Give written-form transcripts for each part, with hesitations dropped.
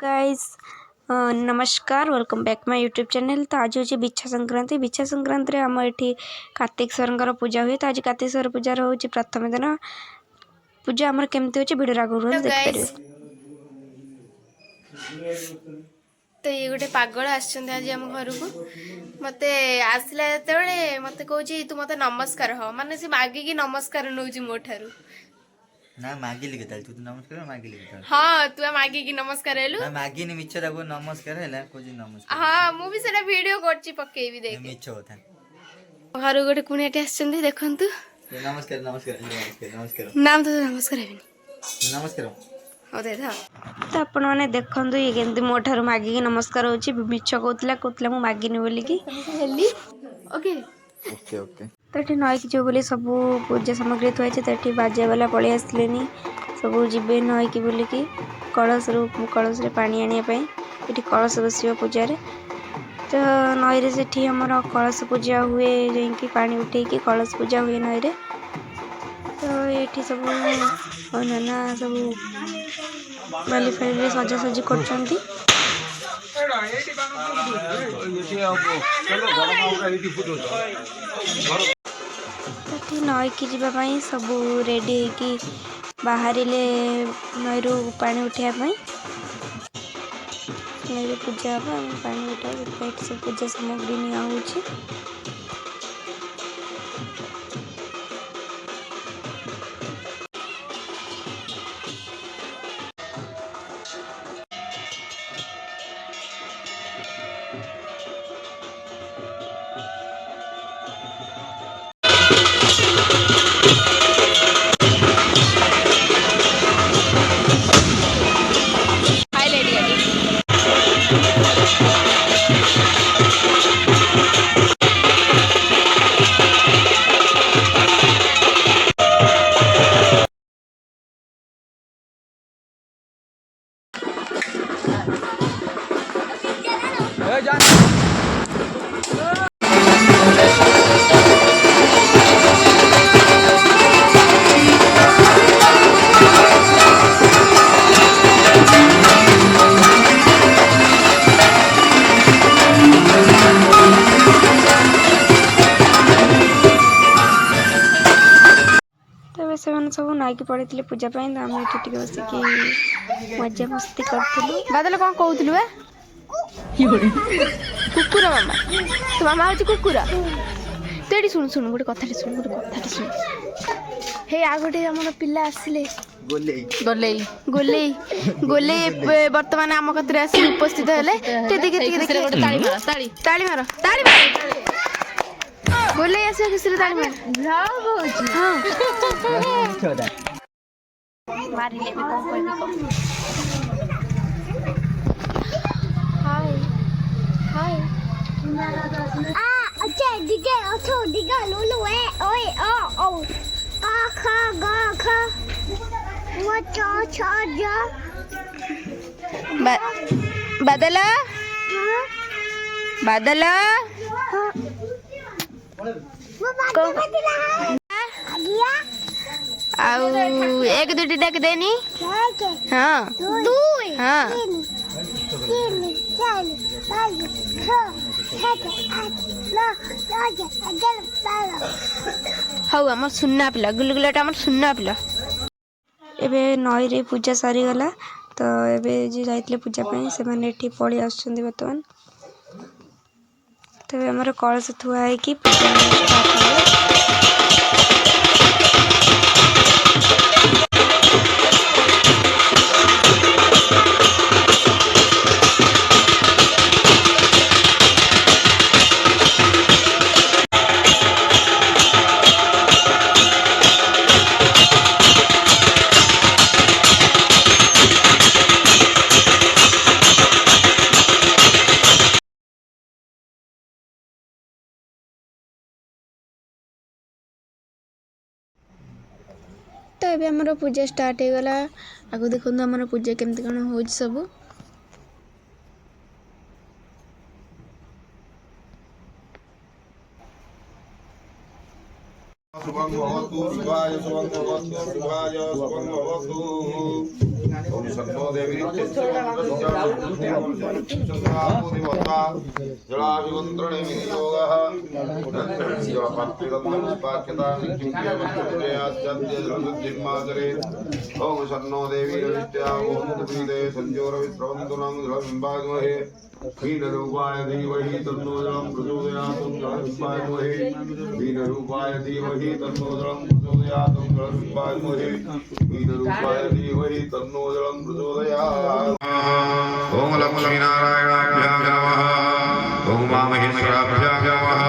Guys नमस्कार welcome back my YouTube channel. तो आज हूँ बिछा संक्रांति आम ये कार्तिकेश्वर पूजा हुए। तो आज कार्तिकेश्वर पूजार हूँ प्रथम दिन पूजा आमर केमती होची वीडियो आगु देखिपारे। तो ये गोटे पागल आज आम घर को मत आसला जो मत कौच तू मत नमस्कार हो माने से मागिकी नमस्कार नौ मो ठारू ना मागिली के तू नमस्कार मागिली के हाँ तू मागिकी नमस्कार हेलु ना मागिनी मिछ दाको नमस्कार हैला कोजी नमस्कार हाँ मु भी सेटा वीडियो करछि पकेबी देख मिछ होता घर गोटे कुनियाटे आछंदी देखंतु। नमस्कार नमस्कार नमस्कार नमस्कार नाम तो नमस्कार हेबिनी नमस्कार हो दे था। तो आपण मैंने देखंतु ये केमती मो ठारू मागिकी नमस्कार होची मिछ कहतला मु मागिनी बोली कि हेली ओके ओके ओके। तो ये नईक जो बोली सब पूजा सामग्री थुआई तो बाजा वाला पलि आसले सब जीवे नईक बोलिकी कलश रे पानी आने ये कलश बस पूजार। तो नई से आमर कलश पूजा हुए जा पानी उठेकी कलश पूजा हुए नई रे। तो ये सब नाना सब बाली फाली सजासजी कर नईकी जावाई सब रेडी होगी बाहर नई रू पानी उठाइबा नई पूजा पानी उठा सब पूजा सामग्री नि से सब नईकी पड़े पूजापी तो आम ये बसिक मजा मस्ती करूँ। बादल कौन कहूलु बे कुकुर मामा तो मामा हूँ कुकुर तो ये शुणु शुणु गोटे कथा शुणु हे आ गोटे आम पिला आसिले गोलेई गोलेई गोलेई बर्तमान आम कतरे आसी उपस्थित हेले ताली मार गोलेई आसे किसी ताली मार हाँ मारिले भी कौन कहबी हाय हाय अच्छा दिगे अच्छा दिगा लुलु है ओए ओ आ खा गा खा वो चा छा जा बादल बादल वो बात बदला गया आउ एक दुटी डाक देनी हाँ दो हाँ तीन चार पाँच छः सात आठ नौ 10 11 12 हौ आम सुना पिला गुलगुलाटा आम सुना पिला एबे नई रे पूजा सरीगला। तो एबे जे जाइतले पूजा से माने एठी पड़ी आछुंदी बर्तमान। तो हमर कलश थुआ है कि पूजा स्टार्ट हो। तो ये आमर पूजा स्टार्ट हो गला। आगु देखो आमर पूजा केमती कौन हो सब शुभं भवतु शिवाय शुभं भवतु शिवाय शुभं भवतु ओम सन्नो देवी जलाभिमन्त्रणे विनियोगः ओम सन्नो देवी संजोरविस्रवन्तु नाम जलबिम्बामहे हीनरूपाय धीमहि तन्नो जलं प्रचोदयात् जलबिम्बामहे हीनरूपाय धीमहि तन्नो जलं प्रचोदयात् जलबिम्बामहे हीनरूपाय धीमहि तन्नो जलं प्रचोदयात् ओम लक्ष्मीनारायणाभ्यां नमः ओम मामहेश्वराभ्यां नमः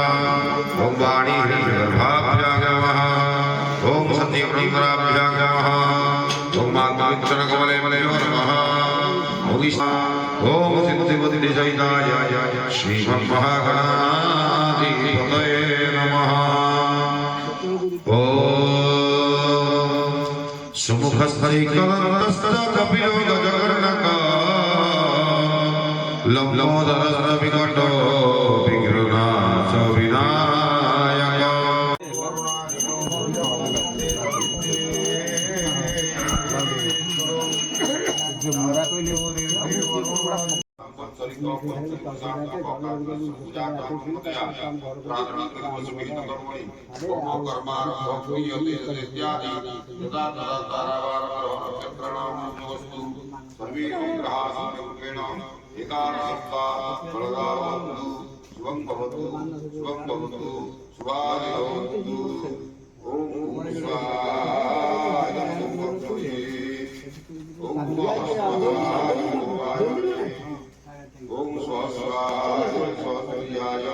ओम वाणीगर्भाभ्यां नमः ओम सत्यव्रतराभ्यां नमः ओम मातृचरणकमलेभ्यो नमः ओम सिद्धिबुद्धिसहिताय श्रीमन्महागणाधिपतये नमः ओम सुमुखस्थैकदन्तश्च कपिलो गजकर्णकः लम्बोदरश्च विकटो विघ्ननाश विनायकः ओम स्वास्वाय स्वास्याय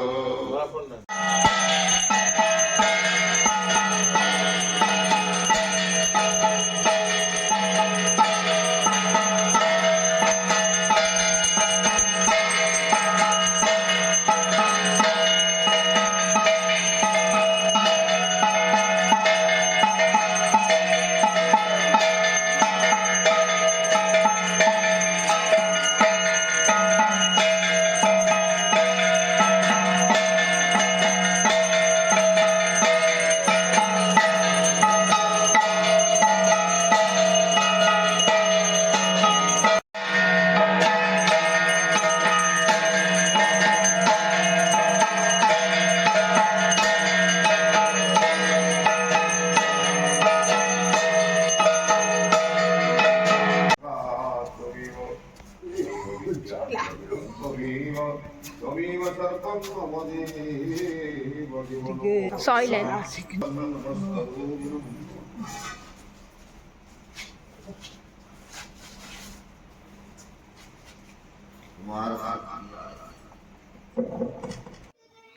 सॉइलेंट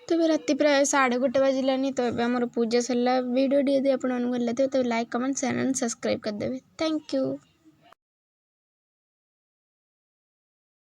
तो राति प्राय 1:30 बाजिलानी तो आम पूजा सरला वीडियो यदि आपको भल लगे तो like comment share and subscribe करदेवे। Thank you.